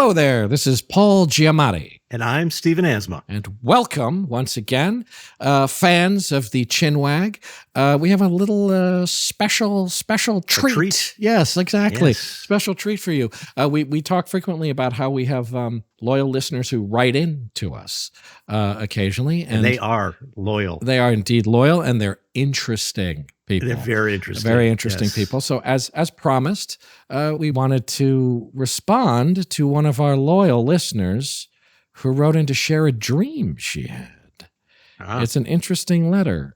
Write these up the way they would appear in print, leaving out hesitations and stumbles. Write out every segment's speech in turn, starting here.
Hello there. This is Paul Giamatti. And I'm Stephen Asma. And welcome once again, fans of the Chinwag. We have a little special treat. Yes, exactly. Yes. Special treat for you. We talk frequently about how we have loyal listeners who write in to us occasionally. And they are loyal. They are indeed loyal, and they're interesting people. They're very interesting. Very interesting people. So as promised, we wanted to respond to one of our loyal listeners who wrote in to share a dream she had. It's an interesting letter.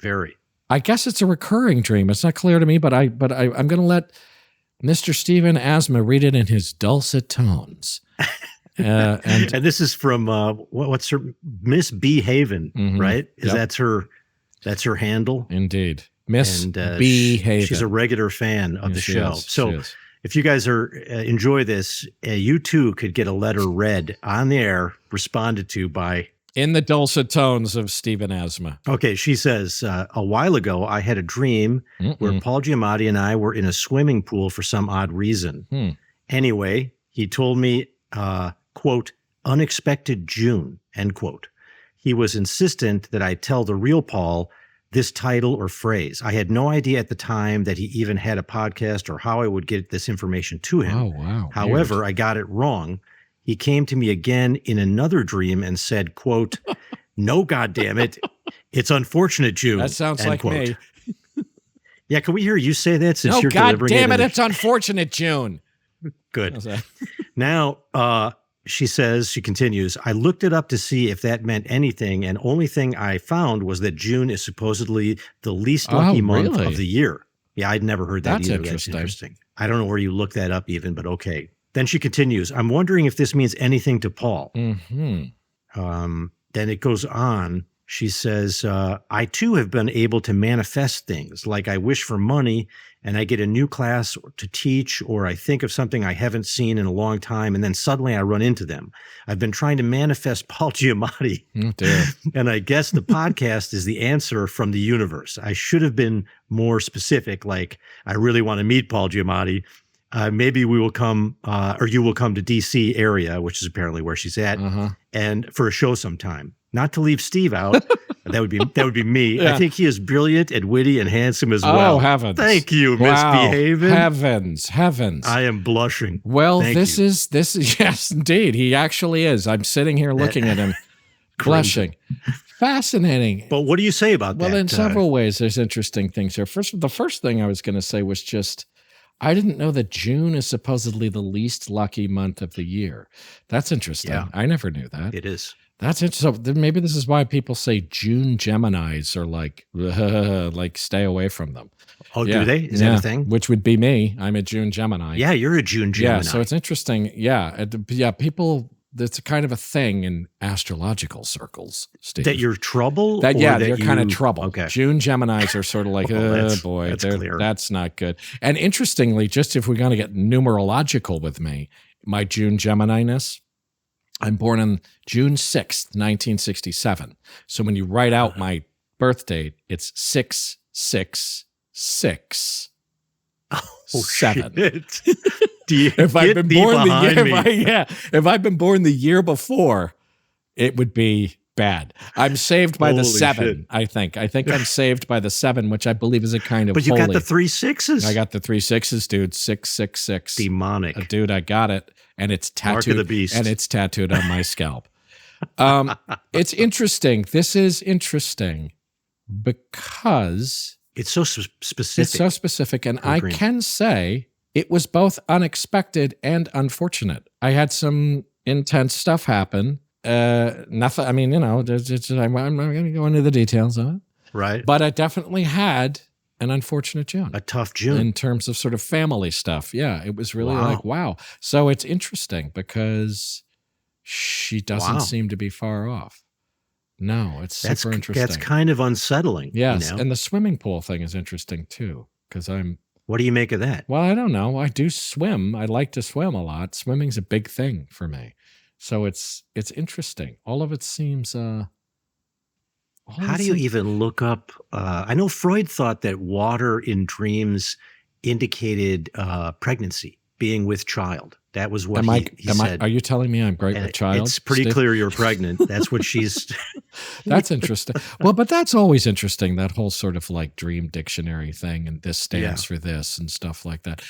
Very. I guess it's a recurring dream. It's not clear to me, but I'm going to let Mr. Stephen Asma read it in his dulcet tones. And this is from what's her Miss B Havin, right? That's her handle. Indeed, Miss B Havin. She's a regular fan of the show. So if you guys enjoy this, you too could get a letter read on the air, responded to by in the dulcet tones of Stephen Asma. Okay, she says, a while ago, I had a dream where Paul Giamatti and I were in a swimming pool for some odd reason. Anyway, he told me, quote, unexpected June, end quote. He was insistent that I tell the real Paul this title or phrase. I had no idea at the time that he even had a podcast or how I would get this information to him. Oh, wow. However, I got it wrong. He came to me again in another dream and said, quote, no, goddammit, it's unfortunate June. That sounds like quote. Me. Yeah, can we hear you say that since you're God delivering damn it? It's unfortunate June. Good. Now, she continues, I looked it up to see if that meant anything, and only thing I found was that June is supposedly the least lucky month of the year. Yeah, I'd never heard that either. That's interesting. I don't know where you looked that up even, but okay. Then she continues, I'm wondering if this means anything to Paul. Then it goes on. She says, I too have been able to manifest things, like I wish for money and I get a new class to teach, or I think of something I haven't seen in a long time, and then suddenly I run into them. I've been trying to manifest Paul Giamatti, and I guess the podcast is the answer from the universe. I should have been more specific, like I really want to meet Paul Giamatti. Maybe we will come, or you will come to DC area, which is apparently where she's at, and for a show sometime. Not to leave Steve out, that would be me. Yeah. I think he is brilliant and witty and handsome as well. Oh, heavens! Thank you, Miss B Havin. Heavens! I am blushing. Well, this is yes, indeed. He actually is. I'm sitting here looking at him, blushing. Fascinating. But what do you say about that? Well, in several ways, there's interesting things here. The first thing I was going to say was just, I didn't know that June is supposedly the least lucky month of the year. That's interesting. Yeah. I never knew that. It is. That's interesting. So maybe this is why people say June Geminis are like stay away from them. Oh, do they? Is that a thing? Which would be me. I'm a June Gemini. Yeah, you're a June Gemini. Yeah, so it's interesting. Yeah, people. It's kind of a thing in astrological circles, Steve. That you're trouble? They're kind of trouble. Okay. June Geminis are sort of like, that's not good. And interestingly, just if we're going to get numerological with me, my June Gemini-ness, I'm born on June 6th, 1967. So when you write out my birth date, it's 666. Oh, 7. Shit. If I've been born the year before, it would be bad. I'm saved by the 7. Shit. I think I'm saved by the 7, which I believe is a kind of. But you got the 3 6s. I got the 3 6s, dude. 666. Demonic, dude. I got it, and it's tattooed. Mark of the beast, and it's tattooed on my scalp. It's interesting. This is interesting because it's so specific. It's so specific, and I can say it was both unexpected and unfortunate. I had some intense stuff happen. Nothing. I mean, I'm not going to go into the details of it, right? But I definitely had an unfortunate June, a tough June in terms of sort of family stuff. Yeah, it was really like wow. So it's interesting because she doesn't seem to be far off. No, it's super interesting. That's kind of unsettling. Yes, and the swimming pool thing is interesting too because I'm. What do you make of that? Well, I don't know. I do swim. I like to swim a lot. Swimming's a big thing for me. So it's interesting. All of it seems how do you even look up I know Freud thought that water in dreams indicated pregnancy. being with child. That was what he said. Are you telling me I'm great with child? It's pretty clear you're pregnant. That's what she's. That's interesting. Well, but that's always interesting. That whole sort of like dream dictionary thing, and this stands for this and stuff like that.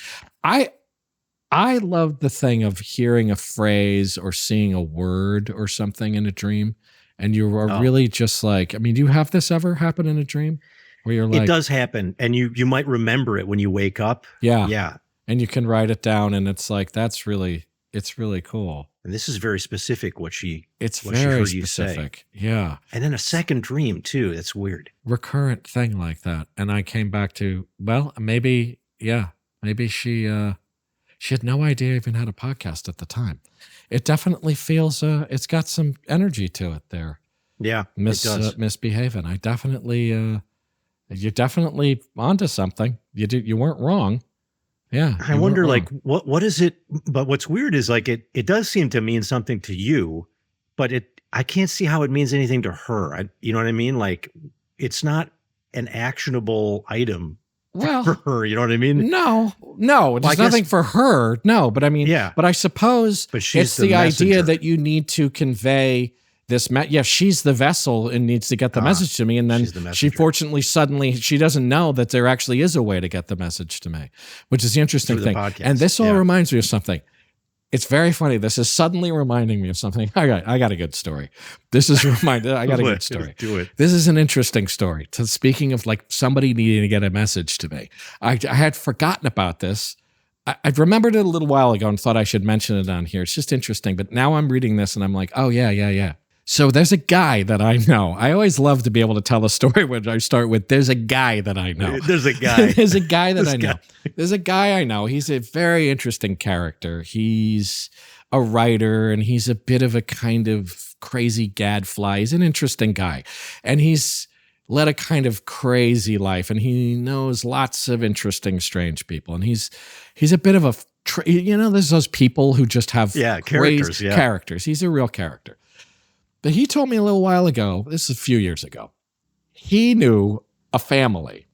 I love the thing of hearing a phrase or seeing a word or something in a dream, and you are really just like, I mean, do you have this ever happen in a dream where you're like, it does happen, and you might remember it when you wake up. Yeah. And you can write it down, and it's like, it's really cool. And this is very specific it's very specific. Yeah. And then a second dream too. That's weird. Recurrent thing like that. And I came back to, well, maybe she had no idea I even had a podcast at the time. It definitely feels, it's got some energy to it there. Yeah, it does. Miss B Havin. I definitely, you're definitely onto something. You weren't wrong. Yeah. I wonder, like, what is it? But what's weird is, like, it does seem to mean something to you, but I can't see how it means anything to her. You know what I mean? Like, it's not an actionable item for her. You know what I mean? No, there's nothing for her. No, but I mean, but I suppose it's the idea that you need to convey this. She's the vessel and needs to get the message to me. And then she fortunately suddenly, she doesn't know that there actually is a way to get the message to me, which is the interesting thing. And this all reminds me of something. It's very funny. This is suddenly reminding me of something. I got a good story. This is reminded. I got a good story. Do it. This is an interesting story. Speaking of like somebody needing to get a message to me, I had forgotten about this. I remembered it a little while ago and thought I should mention it on here. It's just interesting. But now I'm reading this and I'm like, oh yeah. So there's a guy that I know. I always love to be able to tell a story when I start with, there's a guy that I know. There's a guy. There's a guy that I know. There's a guy I know. He's a very interesting character. He's a writer, and he's a bit of a kind of crazy gadfly. He's an interesting guy. And he's led a kind of crazy life, and he knows lots of interesting, strange people. And he's a bit of a, there's those people who just have characters. He's a real character. But he told me a little while ago, this is a few years ago, he knew a family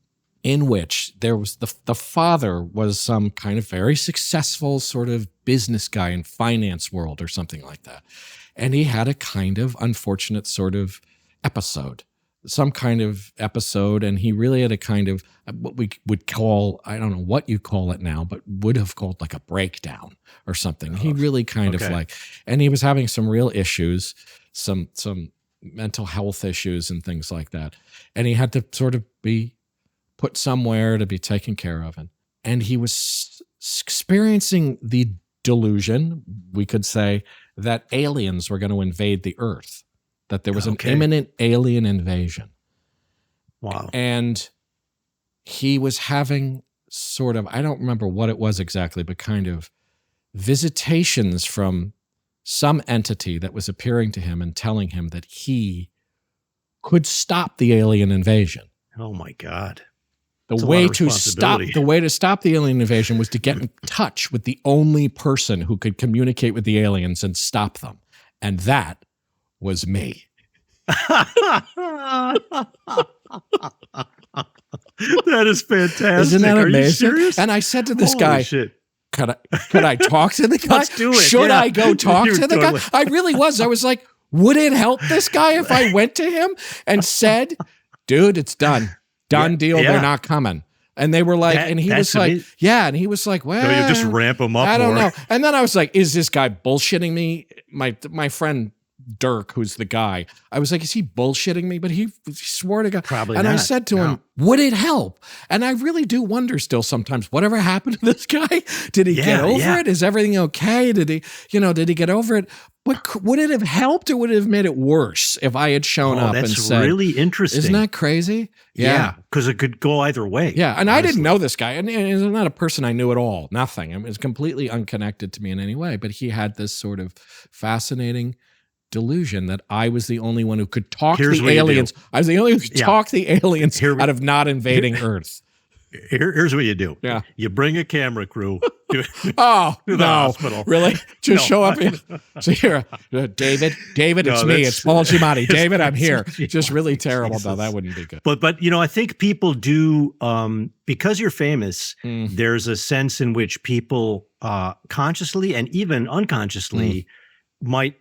in which there was the father was some kind of very successful sort of business guy in finance world or something like that. And he had a kind of unfortunate sort of episode, and he really had a kind of what we would call, I don't know what you call it now, but would have called like a breakdown or something. He really kind of like, and he was having some real issues, some mental health issues and things like that. And he had to sort of be put somewhere to be taken care of. And he was experiencing the delusion, we could say, that aliens were going to invade the earth, that there was an imminent alien invasion. Wow. And he was having sort of, I don't remember what it was exactly, but kind of visitations from some entity that was appearing to him and telling him that he could stop the alien invasion. Oh my God. The way to stop the alien invasion was to get in touch with the only person who could communicate with the aliens and stop them. And that was me. That is fantastic. Isn't that amazing? Are you serious? And I said to this guy, could I talk to the guy? Let's do it. Should I go talk to the guy? I really was. I was like, would it help this guy if I went to him and said, dude, it's done. Done deal. They're not coming. And they were like, and he was like, and he was like, well, no, you just ramp him up. I don't know. And then I was like, is this guy bullshitting me? My friend Dirk, who's the guy, I was like, is he bullshitting me? But he swore to God. Probably and not. I said to him, would it help? And I really do wonder still sometimes, whatever happened to this guy? Did he get over it? Is everything okay? Did he get over it? But would it have helped or would it have made it worse if I had shown up and said, that's really interesting. Isn't that crazy? Yeah. Because it could go either way. Yeah. And honestly, I didn't know this guy. And he's not a person I knew at all. Nothing. I mean, it was completely unconnected to me in any way. But he had this sort of fascinating delusion that I was the only one who could talk the aliens. I was the only one who could talk the aliens out of not invading Earth. Here's what you do. Yeah. You bring a camera crew to no, the hospital. Really? Just show up here. So here, David, it's me. It's Paul Giamatti. David, I'm here. Just really terrible. No, that wouldn't be good. But I think people do, because you're famous, there's a sense in which people consciously and even unconsciously might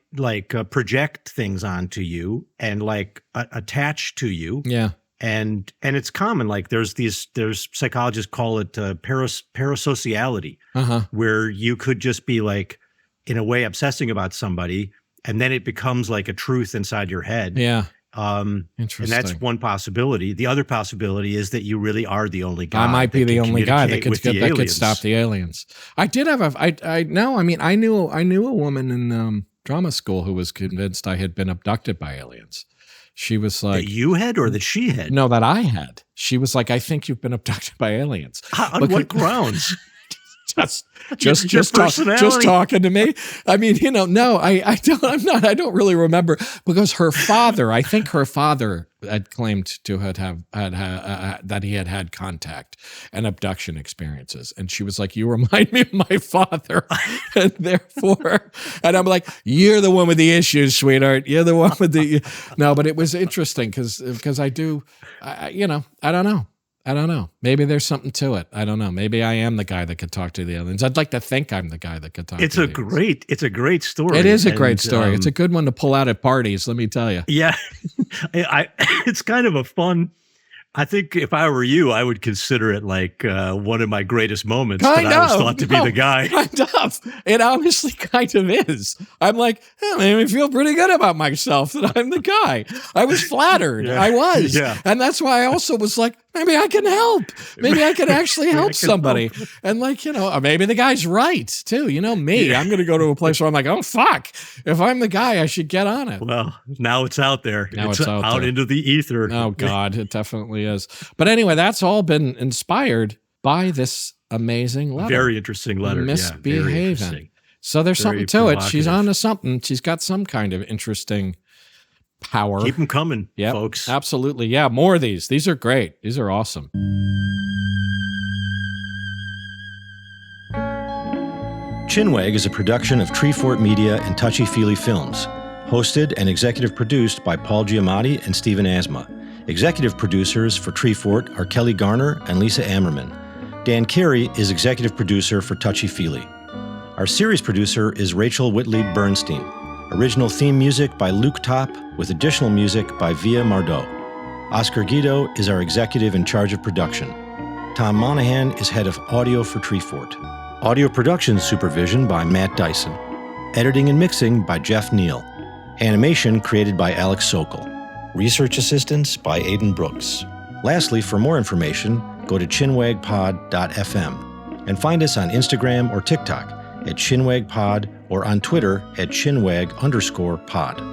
project things onto you and attach to you. Yeah. And it's common. There's psychologists call it parasociality, where you could just be in a way obsessing about somebody, and then it becomes like a truth inside your head. Yeah. Interesting. And that's one possibility. The other possibility is that you really are the only guy. I might be the only guy that could stop the aliens. I did have I knew a woman in drama school who was convinced I had been abducted by aliens. She was like, that you had or that she had? No, that I had. She was like, I think you've been abducted by aliens. On what grounds? just talking to me. I mean, no, I don't really remember, because I think her father had claimed to had that he had contact and abduction experiences. And she was like, you remind me of my father. And therefore, and I'm like, you're the one with the issues, sweetheart. You're the one with the, no, but it was interesting because I don't know. I don't know. Maybe there's something to it. I don't know. Maybe I am the guy that could talk to the aliens. I'd like to think I'm the guy that could talk to the aliens. It's a great story. It is a great story. It's a good one to pull out at parties, let me tell you. Yeah. It's kind of a fun, I think if I were you, I would consider it one of my greatest moments that I was thought to be the guy. Kind of. It honestly kind of is. I'm like, it made me feel pretty good about myself that I'm the guy. I was flattered. Yeah. I was. Yeah. And that's why I also was like, maybe I can help. Maybe I can actually help somebody. And maybe the guy's right too. Me, I'm going to go to a place where I'm like, oh, fuck. If I'm the guy, I should get on it. Well, now it's out there. Now it's out into the ether. Oh, God, it definitely is. But anyway, that's all been inspired by this amazing letter. Very interesting letter. Miss B Havin. So there's something to it. She's on to something. She's got some kind of interesting power. Keep them coming, folks. Absolutely. Yeah, more of these. These are great. These are awesome. Chinwag is a production of Treefort Media and Touchy Feely Films. Hosted and executive produced by Paul Giamatti and Stephen Asma. Executive producers for Treefort are Kelly Garner and Lisa Ammerman. Dan Carey is executive producer for Touchy Feely. Our series producer is Rachel Whitley Bernstein. Original theme music by Luke Top, with additional music by Via Mardot. Oscar Guido is our executive in charge of production. Tom Monahan is head of audio for Treefort. Audio production supervision by Matt Dyson. Editing and mixing by Jeff Neal. Animation created by Alex Sokol. Research assistance by Aidan Brooks. Lastly, for more information, go to chinwagpod.fm and find us on Instagram or TikTok at chinwagpod or on Twitter at chinwag_pod.